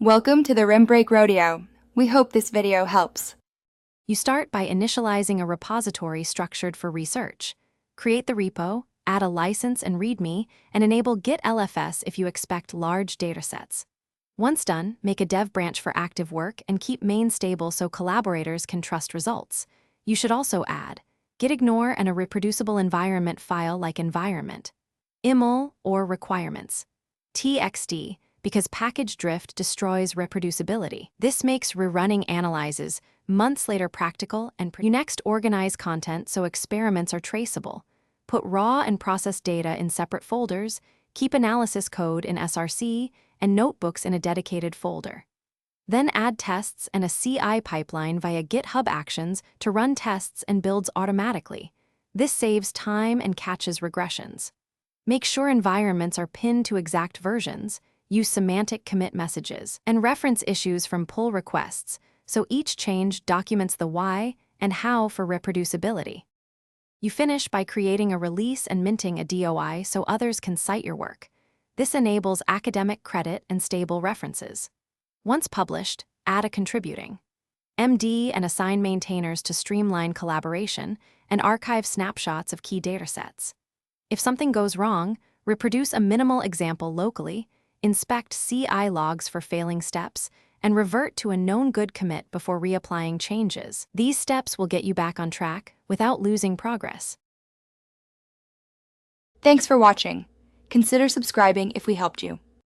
Welcome to the Rim Break Rodeo. We hope this video helps. You start by initializing a repository structured for research. Create the repo, add a license and README, and enable Git LFS if you expect large datasets. Once done, make a dev branch for active work and keep main stable so collaborators can trust results. You should also add gitignore and a reproducible environment file like environment, iml or requirements, txd, because package drift destroys reproducibility. This makes rerunning analyzes months later practical and you next organize content so experiments are traceable. Put raw and processed data in separate folders, keep analysis code in SRC, and notebooks in a dedicated folder. Then add tests and a CI pipeline via GitHub Actions to run tests and builds automatically. This saves time and catches regressions. Make sure environments are pinned to exact versions, use semantic commit messages, and reference issues from pull requests, so each change documents the why and how for reproducibility. You finish by creating a release and minting a DOI so others can cite your work. This enables academic credit and stable references. Once published, add a contributing MD and assign maintainers to streamline collaboration and archive snapshots of key datasets. If something goes wrong, reproduce a minimal example locally, inspect CI logs for failing steps, and revert to a known good commit before reapplying changes. These steps will get you back on track without losing progress. Thanks for watching. Consider subscribing if we helped you.